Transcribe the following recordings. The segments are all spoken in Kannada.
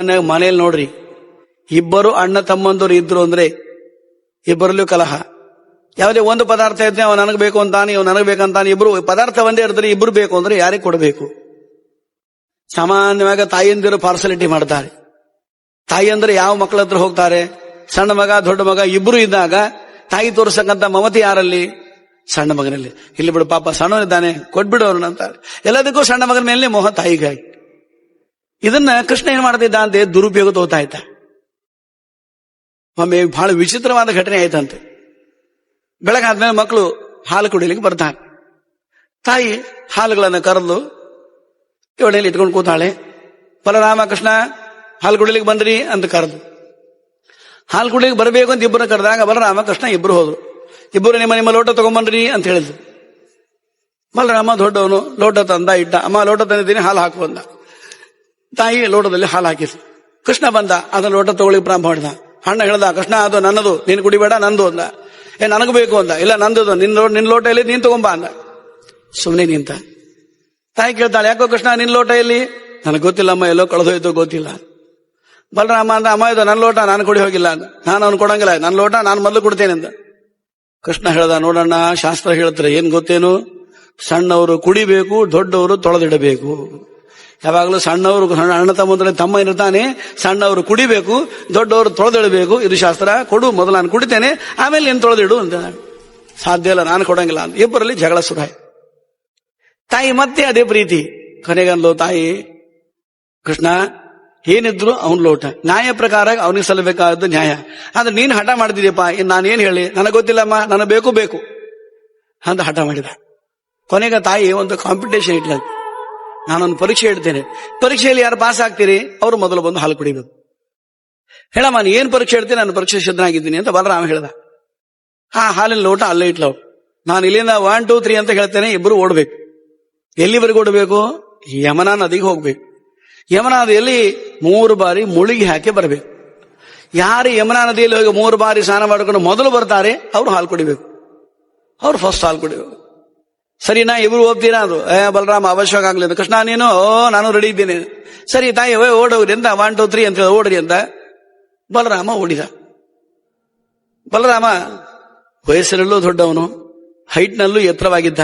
ಮನೇಲಿ ನೋಡ್ರಿ, ಇಬ್ಬರು ಅಣ್ಣ ತಮ್ಮಂದರು ಇದ್ರು ಅಂದ್ರೆ ಇಬ್ಬರಲ್ಲೂ ಕಲಹ. ಯಾವುದೇ ಒಂದು ಪದಾರ್ಥ ಇದ್ರೆ ಅವ ನನಗ್ ಬೇಕು ಅಂತಾನೆ, ಇವ್ ನನಗ್ ಬೇಕಂತಾನೆ. ಇಬ್ರು ಪದಾರ್ಥ ಒಂದೇ ಇರ್ತಾರೆ, ಇಬ್ರು ಬೇಕು ಅಂದ್ರೆ ಯಾರಿಗೆ ಕೊಡಬೇಕು? ಸಾಮಾನ್ಯವಾಗಿ ತಾಯಿಯಂದಿರು ಪಾರ್ಸಲಿಟಿ ಮಾಡ್ತಾರೆ. ತಾಯಿ ಅಂದ್ರೆ ಯಾವ ಮಕ್ಕಳ ಹತ್ರ ಹೋಗ್ತಾರೆ? ಸಣ್ಣ ಮಗ ದೊಡ್ಡ ಮಗ ಇಬ್ರು ಇದ್ದಾಗ ತಾಯಿ ತೋರಿಸಕ್ಕಂತ ಮಮತೆ ಯಾರಲ್ಲಿ? ಸಣ್ಣ ಮಗನಲ್ಲಿ. ಇಲ್ಲಿ ಬಿಡು ಪಾಪ ಸಣ್ಣವನಿದ್ದಾನೆ, ಕೊಟ್ಬಿಡು ಅವ್ರನ್ನ ಅಂತಾರೆ. ಎಲ್ಲದಕ್ಕೂ ಸಣ್ಣ ಮಗನ ಮೇಲೆ ಮೋಹ ತಾಯಿಗಾಗಿ. ಇದನ್ನ ಕೃಷ್ಣ ಏನ್ ಮಾಡ್ತಿದ್ದ ಅಂತೆ, ದುರುಪಯೋಗ ತೋತಾ ಇದ್ದ. ಒಮ್ಮೆ ಬಹಳ ವಿಚಿತ್ರವಾದ ಘಟನೆ ಆಯ್ತಂತೆ. ಬೆಳಗಾದ್ಮೇಲೆ ಮಕ್ಕಳು ಹಾಲು ಕುಡಿಲಿಕ್ಕೆ ಬರ್ತಾನೆ. ತಾಯಿ ಹಾಲುಗಳನ್ನ ಕರೆದು ಇವಳಲ್ಲಿ ಇಟ್ಕೊಂಡು ಕೂತಾಳೆ. ಬಲರಾಮ ಕೃಷ್ಣ ಹಾಲು ಕುಡಿಲಿಕ್ಕೆ ಬಂದ್ರಿ ಅಂತ ಕರೆದು, ಹಾಲು ಕುಡಿಲಿಕ್ಕೆ ಬರಬೇಕು ಅಂತ ಇಬ್ಬರು ಕರೆದಾಗ ಬಲರಾಮ ಕೃಷ್ಣ ಇಬ್ರು ಹೋದ್ರು. ಇಬ್ಬರು ನಿಮ್ಮ ಲೋಟ ತಗೊಂಬನ್ರಿ ಅಂತ ಹೇಳಿದ್ರು. ಬಲರಾಮ ದೊಡ್ಡವನು ಲೋಟ ತಂದ ಇಟ್ಟ. ಅಮ್ಮ ಲೋಟ ತಂದಿದ್ದೀನಿ, ಹಾಲು ಹಾಕು ಅಂದ. ತಾಯಿ ಲೋಟದಲ್ಲಿ ಹಾಲು ಹಾಕಿದ್ರು. ಕೃಷ್ಣ ಬಂದ, ಅದನ್ನ ಲೋಟ ತಗೊಳ್ಳಿ ಪ್ರಾರಂಭ ಮಾಡಿದ. ಅಣ್ಣ ಹೇಳ್ದ, ಕೃಷ್ಣ ಅದು ನನ್ನದು, ನೀನು ಕುಡಿಬೇಡ, ನಂದು ಅಂದ. ನನಗೂ ಬೇಕು ಅಂದ. ಇಲ್ಲ ನಂದು, ನಿನ್ ಲೋಟ ಎಲ್ಲಿ, ನೀನ್ ತಗೊಂಬ ಅಂದ. ಸುಮ್ಮನೆ ನಿಂತ. ತಾಯಿ ಕೇಳ್ತಾಳೆ, ಯಾಕೋ ಕೃಷ್ಣ ನಿನ್ ಲೋಟ ಎಲ್ಲಿ? ನನಗೆ ಗೊತ್ತಿಲ್ಲಮ್ಮ, ಎಲ್ಲೋ ಕಳೆದೋಯ್ತು ಗೊತ್ತಿಲ್ಲ. ಬಲರಾಮ ಅಂದ, ಅಮ್ಮ ಇದು ನನ್ನ ಲೋಟ, ನಾನು ಕುಡಿ ಹೋಗಿಲ್ಲ ಅಂದ. ನಾನು ಅವ್ನು ಕೊಡಂಗಿಲ್ಲ, ನನ್ನ ಲೋಟ ನಾನು ಮೊದಲು ಕೊಡ್ತೇನೆ ಅಂದ. ಕೃಷ್ಣ ಹೇಳ್ದ, ನೋಡಣ್ಣ, ಶಾಸ್ತ್ರ ಹೇಳ್ತಾರೆ ಏನ್ ಗೊತ್ತೇನು, ಸಣ್ಣವರು ಕುಡಿಬೇಕು, ದೊಡ್ಡವರು ತೊಳೆದಿಡಬೇಕು. ಯಾವಾಗಲೂ ಸಣ್ಣವರು ಅಣ್ಣ ತಮ್ಮ ಇರ್ತಾನೆ, ಸಣ್ಣವರು ಕುಡಿಬೇಕು, ದೊಡ್ಡವರು ತೊಳೆದಿಡಬೇಕು. ಇದು ಶಾಸ್ತ್ರ. ಕೊಡು, ಮೊದಲು ನಾನು ಕುಡಿತೇನೆ, ಆಮೇಲೆ ನೀನು ತೊಳೆದಿಡು ಅಂತ. ಸಾಧ್ಯ ಇಲ್ಲ, ನಾನು ಕೊಡಂಗಿಲ್ಲ ಅಂತ. ಇಬ್ಬರಲ್ಲಿ ಜಗಳ ಶುರು ಆಯ್ತು. ತಾಯಿ ಮತ್ತೆ ಅದೇ ಪ್ರೀತಿ. ಕೊನೆಗಂದ್ಲು ತಾಯಿ, ಕೃಷ್ಣ ಏನಿದ್ರು ಅವನ್ ಲೋಟ, ನ್ಯಾಯ ಪ್ರಕಾರ ಅವನಿಗೆ ಸಲ್ಲಬೇಕಾದ್ದು ನ್ಯಾಯ. ಆದ್ರೆ ನೀನು ಹಠ ಮಾಡ್ತಿದ್ಯಪ್ಪ, ನಾನೇನ್ ಹೇಳಿ, ನನಗೆ ಗೊತ್ತಿಲ್ಲಮ್ಮ, ನನಗೆ ಬೇಕು ಬೇಕು ಅಂತ ಹಠ ಮಾಡಿದ. ಕೊನೆಗೆ ತಾಯಿ ಒಂದು ಕಾಂಪಿಟೇಷನ್ ಇಟ್ಲ, ನಾನೊಂದು ಪರೀಕ್ಷೆ ಇಡ್ತೇನೆ, ಪರೀಕ್ಷೆಯಲ್ಲಿ ಯಾರು ಪಾಸ್ ಆಗ್ತೀರಿ ಅವರು ಮೊದಲು ಬಂದು ಹಾಲು ಕುಡಿಬೇಕು. ಹೇಳಮ್ಮ ನೀ ಏನ್ ಪರೀಕ್ಷೆ ಇಡ್ತೀನಿ, ನಾನು ಪರೀಕ್ಷೆ ಸಿದ್ಧನಾಗಿದ್ದೀನಿ ಅಂತ ಬಲರಾಮ ಹೇಳ್ದ. ಹಾಲಿನ ಲೋಟ ಅಲ್ಲೇ ಇಟ್ಲವ್. ನಾನು ಇಲ್ಲಿಂದ 1 2 3 ಅಂತ ಹೇಳ್ತೇನೆ, ಇಬ್ಬರು ಓಡ್ಬೇಕು. ಎಲ್ಲಿವರೆಗೂ ಓಡಬೇಕು? ಯಮನಾ ನದಿಗೆ ಹೋಗ್ಬೇಕು. ಯಮನಾ ನದಿಯಲ್ಲಿ 3 ಬಾರಿ ಮುಳುಗಿ ಹಾಕಿ ಬರಬೇಕು. ಯಾರು ಯಮನಾ ನದಿಯಲ್ಲಿ ಹೋಗಿ 3 ಬಾರಿ ಸ್ನಾನ ಮಾಡಿಕೊಂಡು ಮೊದಲು ಬರ್ತಾರೆ ಅವರು ಹಾಲು ಕುಡಿಬೇಕು. ಅವ್ರು ಫಸ್ಟ್ ಹಾಲು ಕುಡಿಬೇಕು. ಸರಿನಾ? ಇಬ್ರು ಹೋಗ್ತೀರಾ? ಅದು ಬಲರಾಮ ಅವಶ್ಯಕ ಆಗ್ಲಿಲ್ಲ. ಕೃಷ್ಣ ನೀನು, ನಾನು ರೆಡಿ ಇದ್ದೇನೆ. ಸರಿ ತಾಯಿ ಓಡೋಗ್ರಿ ಅಂತ 1 2 3 ಅಂತ ಓಡ್ರಿ ಅಂತ ಬಲರಾಮ ಓಡಿದ. ಬಲರಾಮ ವಯಸ್ಸಿನಲ್ಲೂ ದೊಡ್ಡವನು, ಹೈಟ್ನಲ್ಲೂ ಎತ್ತರವಾಗಿದ್ದ,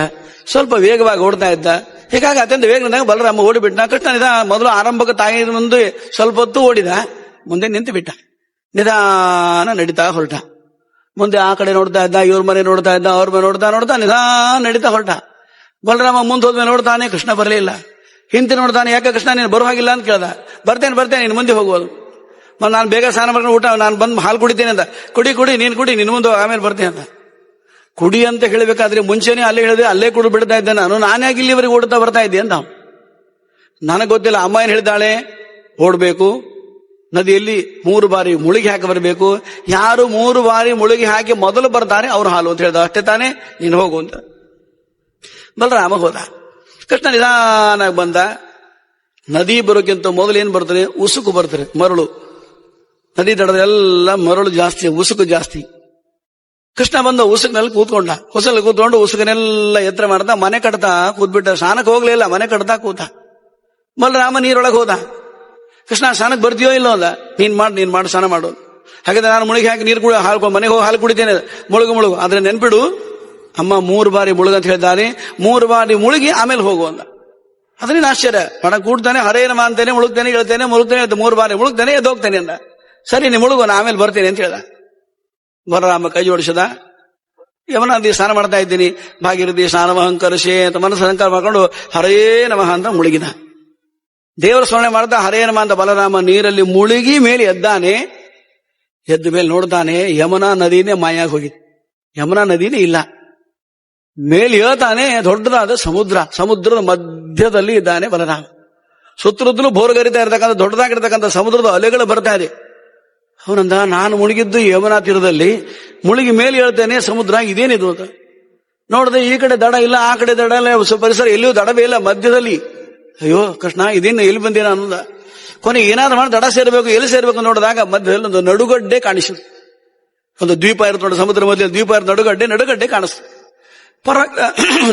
ಸ್ವಲ್ಪ ವೇಗವಾಗಿ ಓಡ್ತಾ ಇದ್ದ. ಹೀಗಾಗಿ ಅತ್ಯಂತ ವೇಗದಾಗ ಬಲರಾಮ ಓಡಿಬಿಟ್ಟ. ಕೃಷ್ಣ ಮೊದಲು ಆರಂಭಕ್ಕೆ ತಾಯಿ ಮುಂದೆ ಸ್ವಲ್ಪ ಹೊತ್ತು ಓಡಿದ, ಮುಂದೆ ನಿಂತು ಬಿಟ್ಟ. ನಿಧಾನ ನಡೀತಾ ಹೊರಟ. ಮುಂದೆ ಆ ಕಡೆ ನೋಡ್ತಾ ಇದ್ದ, ಇವ್ರ ಮನೆ ನೋಡ್ತಾ ಇದ್ದ, ಅವ್ರ ಮನೆ ನೋಡ್ತಾ ನಿಧಾನ ನಡೀತಾ ಹೊರಟ. ಬಲರಾಮ ಮುಂದೆ ಹೋದ್ಮೇಲೆ ನೋಡ್ತಾನೆ, ಕೃಷ್ಣ ಬರಲಿಲ್ಲ. ಹಿಂದೆ ನೋಡ್ತಾನೆ, ಯಾಕೆ ಕೃಷ್ಣ ನೀನು ಬರೋ ಹಾಗಿಲ್ಲ ಅಂತ ಕೇಳ್ದ. ಬರ್ತೇನೆ ನೀನು ಮುಂದೆ ಹೋಗುವುದು. ನಾನು ಬೇಗ ಸ್ನಾನ ಮಾಡ್ಕೊಂಡು ಊಟ, ನಾನು ಬಂದು ಹಾಲು ಕುಡಿತೇನೆ ಅಂತ. ಕುಡಿ ನೀನು ಕುಡಿ, ನಿನ್ ಮುಂದೆ ಆಮೇಲೆ ಬರ್ತೇನೆ ಅಂತ. ಕುಡಿ ಅಂತ ಹೇಳಬೇಕಾದ್ರೆ ಮುಂಚೆನೆ ಅಲ್ಲೇ ಹೇಳಿದೆ, ಅಲ್ಲೇ ಕುಡಿ ಬಿಡ್ತಾ ಇದ್ದೆ ನಾನ್ಯಾಕೆ ಇಲ್ಲಿವರೆಗೆ ಓಡ್ತಾ ಬರ್ತಾ ಇದ್ದೆ ಅಂತ. ನನಗೆ ಗೊತ್ತಿಲ್ಲ. ಅಮ್ಮ ಏನ್ ಹೇಳಿದಾಳೆ, ಓಡ್ಬೇಕು, ನದಿಯಲ್ಲಿ 3 ಬಾರಿ ಮುಳುಗಿ ಹಾಕಿ ಬರಬೇಕು. ಯಾರು 3 ಬಾರಿ ಮುಳುಗಿ ಹಾಕಿ ಮೊದಲು ಬರ್ತಾರೆ ಅವ್ರು ಹಾಲು ಅಂತ ಹೇಳ್ದ. ಅಷ್ಟೇ ತಾನೇ, ನೀನು ಹೋಗು ಅಂತ. ಬಲರಾಮ ಹೋದ. ಕೃಷ್ಣ ನಿಧಾನಾಗಿ ಬಂದ. ನದಿ ಬರೋಕ್ಕಿಂತ ಮೊದಲು ಏನ್ ಬರ್ತದೆ, ಉಸುಕು ಬರ್ತದೆ, ಮರಳು. ನದಿ ದಡದೆಲ್ಲ ಮರಳು ಜಾಸ್ತಿ, ಉಸುಕು ಜಾಸ್ತಿ. ಕೃಷ್ಣ ಬಂದ ಉಸುಕಿನಲ್ಲಿ ಕೂತ್ಕೊಂಡ. ಹೊಸಲ್ಲಿ ಕೂತ್ಕೊಂಡು ಉಸುಕನೆಲ್ಲ ಎತ್ತರ ಮಾಡ್ದ. ಮನೆ ಕಟ್ತಾ ಕೂತ್ಬಿಟ್ಟ. ಸ್ನಾನಕ್ಕೆ ಹೋಗ್ಲಿಲ್ಲ, ಮನೆ ಕಟ್ತಾ ಕೂತ. ಬಲರಾಮ ನೀರೊಳಗೆ ಹೋದ. ಕೃಷ್ಣ ಸ್ನಾನಕ್ಕೆ ಬರ್ತೀಯೋ ಇಲ್ಲೋ ಅಲ್ಲ, ನೀನ್ ಮಾಡು ಸ್ನಾನ ಮಾಡು. ಹಾಗಾದ್ರೆ ನಾನು ಮುಳುಗಿ ಹಾಕಿ ನೀರು ಕುಡಿ ಹಾಲು ಮನೆಗೆ ಹೋಗಿ ಹಾಲು ಕುಡಿತೇನೆ, ಮುಳುಗು. ಆದ್ರೆ ನೆನ್ಪಿಡು, ಅಮ್ಮ 3 ಬಾರಿ ಮುಳುಗಂತ ಹೇಳಿದ್ದಾರೆ. 3 ಬಾರಿ ಮುಳುಗಿ ಆಮೇಲೆ ಹೋಗು ಅಂದ. ಅದ್ರೇನು ಆಶ್ಚರ್ಯ, ಒಣ ಕೂಡ್ತಾನೆ, ಹರೇ ನಮ ಅಂತೇನೆ, ಮುಳುಗ್ತೇನೆ, ಹೇಳ್ತೇನೆ, ಮುಳುಗ್ತೇನೆ, 3 ಬಾರಿ ಮುಳುಗ್ತೇನೆ, ಎದ್ದೋಗ್ತೇನೆ ಅಂದ. ಸರಿ ನೀ ಮುಳುಗು, ನಾ ಆಮೇಲೆ ಬರ್ತೇನೆ ಅಂತ ಹೇಳ್ದ. ಬಲರಾಮ ಕೈ ಜೋಡಿಸದ. ಯಮುನಾ ನದಿ ಸ್ನಾನ ಮಾಡ್ತಾ ಇದ್ದೀನಿ, ಭಾಗೀರಥಿ ಸ್ನಾನಮಹಂಕರ್ಷೆ ಅಂತ ಮನಸ್ಸು ಅಹಂಕಾರ ಮಾಡ್ಕೊಂಡು ಹರೇ ನಮಃ ಅಂತ ಮುಳುಗಿದ. ದೇವರ ಸ್ಮರಣೆ ಮಾಡ್ತಾ ಹರೇ ನಮಃ ಅಂತ ಬಲರಾಮ ನೀರಲ್ಲಿ ಮುಳುಗಿ ಮೇಲೆ ಎದ್ದಾನೆ. ಎದ್ದ ಮೇಲೆ ನೋಡ್ತಾನೆ, ಯಮುನಾ ನದಿನೇ ಮಾಯಾಗಿ ಹೋಗಿತ್ತು. ಯಮುನಾ ನದಿನೇ ಇಲ್ಲ. ಮೇಲೆ ಹೇಳ್ತಾನೆ, ದೊಡ್ಡದಾದ ಸಮುದ್ರದ ಮಧ್ಯದಲ್ಲಿ ಇದ್ದಾನೆ ಬಲರಾಮ. ಸುತ್ತಲೂ ಬೋರ್ಗರಿತಾ ಇರತಕ್ಕಂಥ ದೊಡ್ಡದಾಗಿರ್ತಕ್ಕಂಥ ಸಮುದ್ರದ ಅಲೆಗಳು ಬರ್ತಾ ಇದೆ. ಅವನಂದ, ನಾನು ಮುಳುಗಿದ್ದು ಯಮುನಾ ತೀರದಲ್ಲಿ, ಮುಳುಗಿ ಮೇಲೆ ಹೇಳ್ತೇನೆ ಸಮುದ್ರ, ಇದೇನಿದು ಅಂತ ನೋಡಿದೆ. ಈ ಕಡೆ ದಡ ಇಲ್ಲ, ಆ ಕಡೆ ದಡ ಇಲ್ಲ, ಪರಿಸರ ಎಲ್ಲಿಯೂ ದಡವೇ ಇಲ್ಲ, ಮಧ್ಯದಲ್ಲಿ. ಅಯ್ಯೋ ಕೃಷ್ಣ, ಇದೇನು ಎಲ್ಲಿ ಬಂದೇನ ಅನ್ನೋದ. ಕೊನೆ ಏನಾದ್ರು ಮಾಡಿ ದಡ ಸೇರ್ಬೇಕು, ಎಲ್ಲಿ ಸೇರ್ಬೇಕು ನೋಡಿದಾಗ ಮಧ್ಯದಲ್ಲಿ ಒಂದು ನಡುಗಡ್ಡೆ ಕಾಣಿಸಿತು. ಒಂದು ದ್ವೀಪ ಇರುತ್ತೆ ನೋಡಿ, ಸಮುದ್ರ ಮಧ್ಯೆ ದ್ವೀಪ ಇರುತ್ತೆ, ನಡುಗಡ್ಡೆ ಕಾಣಿಸ್ತು.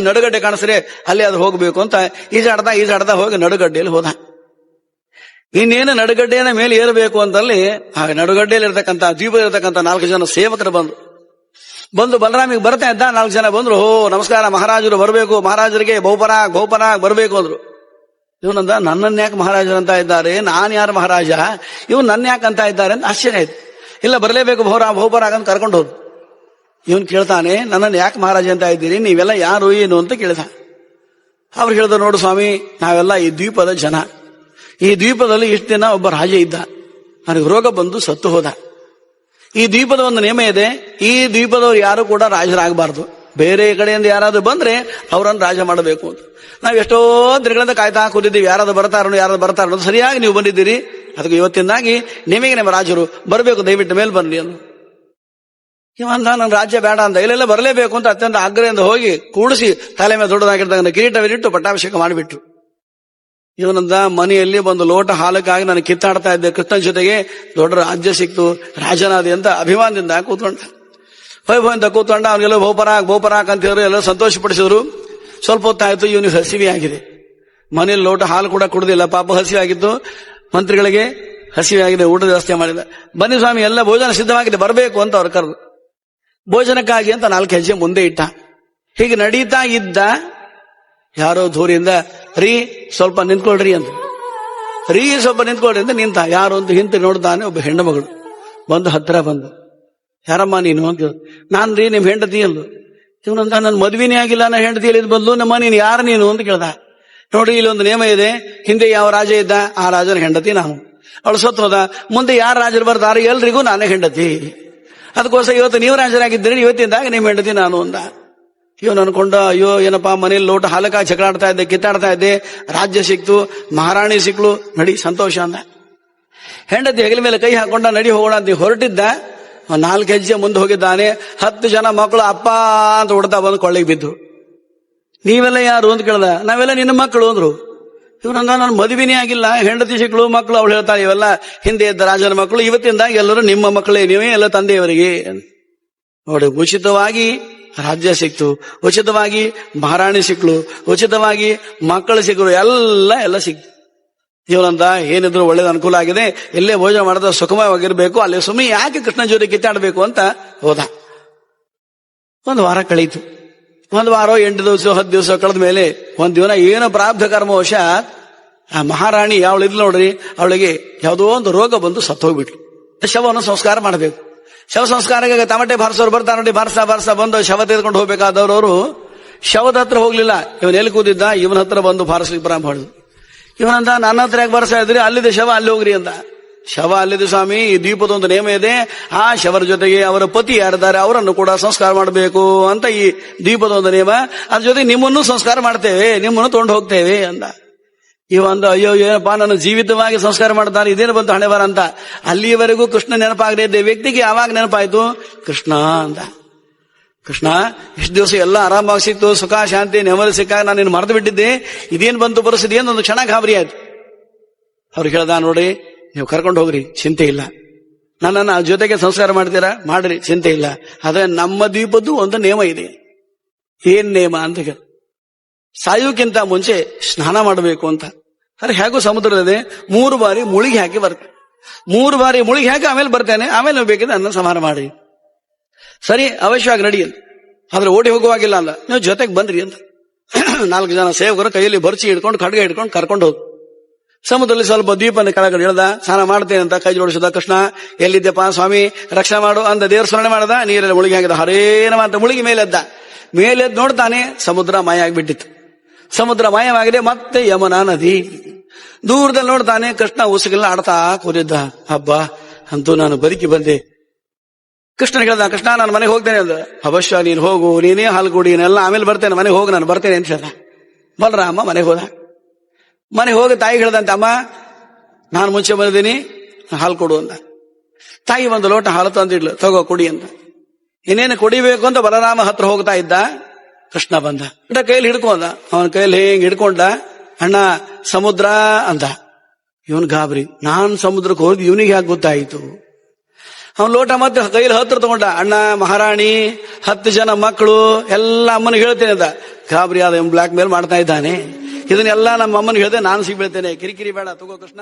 ನಡುಗಡ್ಡೆ ಕಾಣಿಸ್ರೆ ಅಲ್ಲಿ ಅದು ಹೋಗ್ಬೇಕು ಅಂತ ಈಜಾಡ್ದ ಹೋಗಿ ನಡುಗಡ್ಡೆಯಲ್ಲಿ ಹೋದ. ಇನ್ನೇನು ನಡುಗಡ್ಡೆಯ ಮೇಲೆ ಏರಬೇಕು ಅಂತಲ್ಲಿ ಆ ನಡುಗಡ್ಡೆಯಲ್ಲಿ ಇರತಕ್ಕಂಥ ದ್ವೀಪದಲ್ಲಿರ್ತಕ್ಕಂಥ 4 ಜನ ಸೇವಕರು ಬಂದು ಬಲರಾಮಿಗೆ ಬರ್ತಾ ಇದ್ದ. 4 ಜನ ಬಂದ್ರು. ನಮಸ್ಕಾರ, ಮಹಾರಾಜರು ಬರಬೇಕು, ಮಹಾರಾಜರಿಗೆ ಬಹುಪರಾಗ್ ಬರಬೇಕು ಅಂದ್ರು. ಇವನಂದ, ನನ್ನನ್ನು ಯಾಕೆ ಮಹಾರಾಜರು ಅಂತ ಇದ್ದಾರೆ, ನಾನು ಯಾರು ಮಹಾರಾಜ, ಇವನು ನನ್ನ ಯಾಕೆ ಅಂತ ಇದ್ದಾರೆ ಅಂತ ಆಶ್ಚರ್ಯ ಆಯ್ತು. ಇಲ್ಲ, ಬರಲೇಬೇಕು ಬಹುಪರಾಗ್ ಅಂತ ಕರ್ಕೊಂಡು ಹೋದ್ರು. ಇವನ್ ಕೇಳ್ತಾನೆ, ನನ್ನನ್ನು ಯಾಕೆ ಮಹಾರಾಜ ಅಂತ ಇದ್ದೀರಿ, ನೀವೆಲ್ಲ ಯಾರು ಏನು ಅಂತ ಕೇಳ್ದ. ಅವ್ರು ಹೇಳಿದ್ರು, ನೋಡು ಸ್ವಾಮಿ, ನಾವೆಲ್ಲ ಈ ದ್ವೀಪದ ಜನ. ಈ ದ್ವೀಪದಲ್ಲಿ ಇಷ್ಟು ದಿನ ಒಬ್ಬ ರಾಜ ಇದ್ದ, ನನಗೆ ರೋಗ ಬಂದು ಸತ್ತು ಹೋದ. ಈ ದ್ವೀಪದ ಒಂದು ನಿಯಮ ಇದೆ, ಈ ದ್ವೀಪದವ್ರು ಯಾರು ಕೂಡ ರಾಜರಾಗಬಾರ್ದು. ಬೇರೆ ಕಡೆಯಿಂದ ಯಾರಾದ್ರೂ ಬಂದ್ರೆ ಅವರನ್ನು ರಾಜ ಮಾಡಬೇಕು ಅಂತ. ನಾವ್ ಎಷ್ಟೋ ದಿನಗಳಿಂದ ಕಾಯ್ತಾ ಕೂತಿದ್ದೀವಿ, ಯಾರಾದ್ರೂ ಬರ್ತಾರೋ ಸರಿಯಾಗಿ ನೀವು ಬಂದಿದ್ದೀರಿ. ಅದಕ್ಕೆ ಇವತ್ತಿಂದಾಗಿ ನಿಮಗೆ ನಿಮ್ಮ ರಾಜರು ಬರಬೇಕು, ದಯವಿಟ್ಟು ಮೇಲೆ ಬನ್ನಿ ಅಂದ್ರು. ಇವಂದ, ನನ್ನ ರಾಜ್ಯ ಬೇಡ ಅಂತ, ಇಲ್ಲೆಲ್ಲ ಬರಲೇಬೇಕು ಅಂತ ಅತ್ಯಂತ ಆಗ್ರಹದಿಂದ ಹೋಗಿ ಕೂಡಿಸಿ ತಲೆ ಮೇಲೆ ದೊಡ್ಡದಾಗಿರ್ತಕ್ಕಂಥ ಕಿರೀಟವಿಟ್ಟು ಪಟ್ಟಾಭಿಷೇಕ ಮಾಡಿಬಿಟ್ರು. ಇವನಂದ, ಮನೆಯಲ್ಲಿ ಒಂದು ಲೋಟ ಹಾಲಕ್ಕಾಗಿ ನಾನು ಕಿತ್ತಾಡ್ತಾ ಇದ್ದೆ, ಕೃಷ್ಣನ ಜೊತೆಗೆ ದೊಡ್ಡ ರಾಜ್ಯ ಸಿಕ್ತು, ರಾಜನಾದಿ ಅಂತ ಅಭಿಮಾನದಿಂದ ಕೂತ್ಕೊಂಡ. ವೈಭವದಿಂದ ಕೂತ್ಕೊಂಡ. ಅವನಿಗೆಲ್ಲ ಬಹುಪರಾಕ್ ಅಂತ ಹೇಳಿ ಎಲ್ಲ ಸಂತೋಷಪಡಿಸಿದ್ರು. ಸ್ವಲ್ಪ ಹೊತ್ತಾಯ್ತು, ಇವನಿಗೆ ಹಸಿವೆ ಆಗಿದೆ. ಮನೆಯಲ್ಲಿ ಲೋಟ ಹಾಲು ಕೂಡ ಕುಡ್ದಿಲ್ಲ, ಪಾಪ ಹಸಿವೆ ಆಗಿತ್ತು. ಮಂತ್ರಿಗಳಿಗೆ ಹಸಿವೆ ಆಗಿದೆ, ಊಟದ ವ್ಯವಸ್ಥೆ ಮಾಡಿದ. ಬನ್ನಿ ಸ್ವಾಮಿ, ಎಲ್ಲ ಭೋಜನ ಸಿದ್ಧವಾಗಿದೆ, ಬರಬೇಕು ಅಂತ ಅವ್ರು ಕರೆದು ಭೋಜನಕ್ಕಾಗಿ ಅಂತ 4 ಹೆಜ್ಜೆ ಮುಂದೆ ಇಟ್ಟ. ಹೀಗೆ ನಡೀತಾ ಇದ್ದ, ಯಾರೋ ದೂರಿಂದ ರೀ ಸ್ವಲ್ಪ ನಿಂತ್ಕೊಳ್ರಿ ಅಂತ ನಿಂತ. ಯಾರು ಅಂತ ಹಿಂತಿ ನೋಡ್ತಾನೆ, ಒಬ್ಬ ಹೆಣ್ಣು ಮಗಳು ಬಂದು ಹತ್ರ ಬಂದು, ಯಾರಮ್ಮ ನೀನು ಅಂತ. ನಾನ್ ರೀ ನಿಮ್ ಹೆಂಡತಿ ಅಂದು. ಇವನಂತ, ನನ್ನ ಮದ್ವಿನೇ ಆಗಿಲ್ಲ, ನನ್ನ ಹೆಂಡತಿಯಲ್ಲಿ ಬಂದು, ನಮ್ಮ ನೀನು ಯಾರು ನೀನು ಅಂತ ಕೇಳ್ದ. ನೋಡಿ, ಇಲ್ಲಿ ಒಂದು ನಿಯಮ ಇದೆ, ಹಿಂದೆ ಯಾವ ರಾಜ ಇದ್ದ ಆ ರಾಜನ ಹೆಂಡತಿ ನಾನು. ಅವಳು ಸತ್ತು ಹೋದ, ಮುಂದೆ ಯಾರು ರಾಜರು ಬರ್ತಾರೆ ಎಲ್ರಿಗೂ ನಾನೇ ಹೆಂಡತಿ. ಅದಕ್ಕೋಸ್ಕರ ಇವತ್ತು ನೀವು ರಾಜರಾಗಿದ್ದೀರಿ, ಇವತ್ತಿಂದಾಗ ನಿಮ್ಮ ಹೆಂಡತಿ ನಾನು ಅಂದ. ಇವನು ಅನ್ಕೊಂಡ, ಅಯ್ಯೋ ಏನಪ್ಪಾ, ಮನೇಲಿ ಲೋಟ ಹಾಲಕ್ಕಾಗಿ ಜಗಳಾಡ್ತಾ ಇದ್ದೆ, ಕಿತ್ತಾಡ್ತಾ ಇದ್ದೆ, ರಾಜ್ಯ ಸಿಕ್ತು, ಮಹಾರಾಣಿ ಸಿಕ್ಲು, ನಡಿ ಸಂತೋಷ ಅಂದ. ಹೆಂಡತಿ ಹೆಗಲ ಮೇಲೆ ಕೈ ಹಾಕೊಂಡ, ನಡಿ ಹೋಗೋಣ ಅಂತ ಹೊರಟಿದ್ದ. 4 ಹೆಜ್ಜೆ ಮುಂದೆ ಹೋಗಿದ್ದಾನೆ. 10 ಜನ ಮಕ್ಕಳು ಅಪ್ಪ ಅಂತ ಹೊಡ್ತಾ ಬಂದು ಕೊಳ್ಳಿಗೆ ಬಿದ್ದು. ನೀವೆಲ್ಲ ಯಾರು ಅಂತ ಕೇಳ್ದ. ನಾವೆಲ್ಲ ನಿನ್ನ ಮಕ್ಕಳು ಅಂದ್ರು. ಇವನಂದ, ನನ್ನ ಮದುವೆನೇ ಆಗಿಲ್ಲ, ಹೆಂಡತಿ ಸಿಕ್ಕಳು, ಮಕ್ಕಳು. ಅವಳು ಹೇಳ್ತಾಳೆ, ಇವೆಲ್ಲ ಹಿಂದೆ ಇದ್ದ ರಾಜನ ಮಕ್ಕಳು, ಇವತ್ತಿಂದ ಎಲ್ಲರೂ ನಿಮ್ಮ ಮಕ್ಕಳೇ, ನೀವೇ ಎಲ್ಲ ತಂದೆಯವರಿಗೆ. ನೋಡಿ, ಉಚಿತವಾಗಿ ರಾಜ್ಯ ಸಿಕ್ತು, ಉಚಿತವಾಗಿ ಮಹಾರಾಣಿ ಸಿಕ್ಳು, ಉಚಿತವಾಗಿ ಮಕ್ಕಳು ಸಿಕ್ಕರು, ಎಲ್ಲ ಸಿಕ್ತು. ಇವನಂತ, ಏನಿದ್ರು ಒಳ್ಳೇದು ಅನುಕೂಲ ಆಗಿದೆ, ಎಲ್ಲೇ ಭೋಜನ ಮಾಡಿದ ಸುಖಮವಾಗಿರ್ಬೇಕು, ಅಲ್ಲಿ ಸುಮ್ಮನೆ ಯಾಕೆ ಕೃಷ್ಣನ ಜೊತೆ ಕಿತ್ತಾಡಬೇಕು ಅಂತ ಹೋದ. 1 ವಾರ ಕಳೀತು. 1 ವಾರ 8 ದಿವಸ 10 ದಿವಸ ಕಳೆದ ಮೇಲೆ ಒಂದ್ ದಿನ ಏನೋ ಪ್ರಾರಬ್ಧ ಕರ್ಮವಶ ಆ ಮಹಾರಾಣಿ ಅವಳಿದ್ಲು ನೋಡ್ರಿ, ಅವಳಿಗೆ ಯಾವುದೋ ಒಂದು ರೋಗ ಬಂದು ಸತ್ತು ಹೋಗ್ಬಿಟ್ಲು. ಶವವನ್ನು ಸಂಸ್ಕಾರ ಮಾಡಬೇಕು. ಶವ ಸಂಸ್ಕಾರಕ್ಕೆ ತಮಟೆ ಬಾರಿಸೋರು ಬರ್ತಾರೆ ನೋಡಿ, ಬಾರಿಸ್ತಾ ಬಂದು ಶವ ತೆಗೆದುಕೊಂಡು ಹೋಗ್ಬೇಕಾದವರು ಶವದ ಹತ್ರ ಹೋಗ್ಲಿಲ್ಲ. ಇವನ್ ಎಲ್ಲಿ ಕೂತಿದ್ದ, ಇವನ ಹತ್ರ ಬಂದು ಬಾರಿಸ್ಲಿಕ್ಕೆ ಪ್ರಾರಂಭ ಮಾಡಿದ್ರು. ಇವನಂತ, ನನ್ನ ಹತ್ರ ಯಾಕೆ ಬಾರಿಸ್ತಾ ಇದ್ರಿ, ಅಲ್ಲಿದೆ ಶವ, ಅಲ್ಲಿ ಹೋಗ್ರಿ ಅಂತ. ಶವ ಅಲ್ಲಿದೆ ಸ್ವಾಮಿ, ಈ ದ್ವೀಪದ ಒಂದು ನಿಯಮ ಇದೆ, ಆ ಶವರ ಜೊತೆಗೆ ಅವರ ಪತಿ ಯಾರಿದ್ದಾರೆ ಅವರನ್ನು ಕೂಡ ಸಂಸ್ಕಾರ ಮಾಡಬೇಕು ಅಂತ ಈ ದ್ವೀಪದ ಒಂದು ನಿಯಮ. ಅದ್ರ ಜೊತೆ ನಿಮ್ಮನ್ನು ಸಂಸ್ಕಾರ ಮಾಡ್ತೇವೆ, ನಿಮ್ಮನ್ನು ತಗೊಂಡು ಹೋಗ್ತೇವೆ ಅಂದ. ಇವಂದು, ಅಯ್ಯೋ ಏನಪ್ಪಾ, ನನ್ನ ಜೀವಿತವಾಗಿ ಸಂಸ್ಕಾರ ಮಾಡ್ತಾರೆ, ಇದೇನು ಬಂತು ಹಣೆ ಬರ ಅಂತ. ಅಲ್ಲಿಯವರೆಗೂ ಕೃಷ್ಣ ನೆನಪಾಗದೇ ಇದ್ದ ವ್ಯಕ್ತಿಗೆ ಯಾವಾಗ ನೆನಪಾಯ್ತು, ಕೃಷ್ಣ ಅಂತ. ಕೃಷ್ಣ, ಇಷ್ಟು ದಿವಸ ಎಲ್ಲ ಆರಾಮಾಗಿ ಸಿಕ್ತು, ಸುಖ ಶಾಂತಿ ನೆಮ್ಮದಿ ಸಿಕ್ಕಾಗ ನಾನು ನಿನ್ನ ಮರೆತು ಬಿಟ್ಟಿದ್ದೆ, ಇದೇನು ಬಂತು ಪರಿಸ್ಥಿತಿ ಅಂತ ಒಂದು ಕ್ಷಣ ಗಾಬರಿ ಆಯ್ತು. ಅವ್ರಿಗೆ ಹೇಳ್ದ, ನೋಡಿ ನೀವು ಕರ್ಕೊಂಡು ಹೋಗ್ರಿ, ಚಿಂತೆ ಇಲ್ಲ, ನನ್ನನ್ನು ಜೊತೆಗೆ ಸಂಸ್ಕಾರ ಮಾಡ್ತೀರಾ, ಮಾಡ್ರಿ, ಚಿಂತೆ ಇಲ್ಲ. ಆದ್ರೆ ನಮ್ಮ ದ್ವೀಪದ್ದು ಒಂದು ನಿಯಮ ಇದೆ. ಏನ್ ನಿಯಮ ಅಂತ ಕೇಳ, ಸಾಯೋಕ್ಕಿಂತ ಮುಂಚೆ ಸ್ನಾನ ಮಾಡಬೇಕು ಅಂತ. ಅರೆ ಹೇಗೂ ಸಮುದ್ರದಿದೆ, 3 ಬಾರಿ ಮುಳುಗಿ ಹಾಕಿ ಬರ್ತೇನೆ, 3 ಬಾರಿ ಮುಳುಗಿ ಹಾಕಿ ಆಮೇಲೆ ಬರ್ತೇನೆ, ಆಮೇಲೆ ನೀವು ಬೇಕಿದ್ರೆ ಅನ್ನ ಸಂಹಾರ ಮಾಡಿ. ಸರಿ, ಅವಶ್ಯವಾಗಿ ನಡಿ ಅಂತ. ಆದ್ರೆ ಓಡಿ ಹೋಗುವಾಗಿಲ್ಲ ಅಲ್ಲ, ನೀವು ಜೊತೆಗೆ ಬಂದ್ರಿ ಅಂತ. 4 ಜನ ಸೇವಕರು ಕೈಯಲ್ಲಿ ಬರ್ಚಿ ಹಿಡ್ಕೊಂಡು ಖಡ್ಗ ಹಿಡ್ಕೊಂಡು ಕರ್ಕೊಂಡು ಹೋದ್ರು. ಸಮುದ್ರದಲ್ಲಿ ಸ್ವಲ್ಪ ದ್ವೀಪನ ಕೆಳಗಡೆ ಇಳ್ದ, ಸ್ನಾನ ಮಾಡ್ತೇನೆ ಅಂತ ಕೈ ಜೋಡಿಸಿದ. ಕೃಷ್ಣ, ಎಲ್ಲಿದ್ದಪ್ಪ ಸ್ವಾಮಿ, ರಕ್ಷಣೆ ಮಾಡು ಅಂದ. ದೇವ್ರ ಸ್ಮರಣೆ ಮಾಡದ, ನೀರಲ್ಲಿ ಮುಳುಗಿ ಹಾಕಿದ. ಹರೇನ ಅಂತ ಮುಳುಗಿ ಮೇಲೆದ್ದ. ಮೇಲೆದ್ದು ನೋಡ್ತಾನೆ, ಸಮುದ್ರ ಮಾಯ ಆಗಿಬಿಟ್ಟಿತ್ತು. ಸಮುದ್ರ ಮಾಯವಾಗಿದೆ, ಮತ್ತೆ ಯಮುನಾ ನದಿ. ದೂರದಲ್ಲಿ ನೋಡ್ತಾನೆ, ಕೃಷ್ಣ ಉಸುಗೆಲ್ಲ ಆಡ್ತಾ ಕೂರಿದ್ದ. ಹಬ್ಬ ಅಂತೂ ನಾನು ಬದುಕಿ ಬಂದೆ. ಕೃಷ್ಣ ಹೇಳ್ದ, ಕೃಷ್ಣ ನಾನು ಮನೆಗೆ ಹೋಗ್ತೇನೆ ಅಂದ. ಅವಶ್ಯ ನೀನು ಹೋಗು, ನೀನೇ ಹಾಲು ಕುಡಿ, ಎಲ್ಲ ಆಮೇಲೆ ಬರ್ತೇನೆ, ಮನೆಗೆ ಹೋಗು, ನಾನು ಬರ್ತೇನೆ ಅಂತ ಹೇಳ್ದ. ಬಲರಾಮ ಮನೆಗೆ ಹೋದ. ಮನೆಗೆ ಹೋಗಿ ತಾಯಿ ಹೇಳ್ದಂತೆ, ಅಮ್ಮ ನಾನು ಮುಂಚೆ ಬಂದಿದ್ದೀನಿ, ಹಾಲು ಕೊಡು ಅಂತ. ತಾಯಿ ಒಂದು ಲೋಟ ಹಾಲು ತಂದಿಡ್ಲು, ತಗೋ ಕುಡಿ ಅಂತ. ಇನ್ನೇನು ಕುಡಿಬೇಕು ಅಂತ ಬಲರಾಮ ಹತ್ರ ಹೋಗ್ತಾ ಇದ್ದ. ಕೃಷ್ಣ ಬಂದ, ಕೈಯಲ್ಲಿ ಹಿಡ್ಕೊಂಡ. ಅವನ ಕೈಯಲ್ಲಿ ಹೆಂಗ್ ಹಿಡ್ಕೊಂಡ, ಅಣ್ಣ ಸಮುದ್ರ ಅಂದ. ಇವನ್ ಗಾಬರಿ, ನಾನ್ ಸಮುದ್ರಕ್ಕೆ ಹೋಗಿ ಇವನಿಗೆ ಯಾಕೆ ಗೊತ್ತಾಯಿತು. ಅವನ್ ಲೋಟ ಮತ್ತೆ ಕೈಯಲ್ಲಿ ಹತ್ರ ತಗೊಂಡ. ಅಣ್ಣ, ಮಹಾರಾಣಿ, 10 ಜನ ಮಕ್ಕಳು ಎಲ್ಲ ಅಮ್ಮನಿಗೆ ಹೇಳ್ತೇನೆ ಅಂತ. ಗಾಬರಿ ಆದ, ಬ್ಲಾಕ್ ಮೇಲ್ ಮಾಡ್ತಾ ಇದ್ದಾನೆ. ಇದನ್ನೆಲ್ಲ ನಮ್ಮ ಅಮ್ಮನಿಗೆ ಹೇಳಿದೆ, ನಾನು ಸಿಗ್ಬೀಳ್ತೇನೆ, ಕಿರಿಕಿರಿ ಬೇಡ, ತಗೋ ಕೃಷ್ಣ.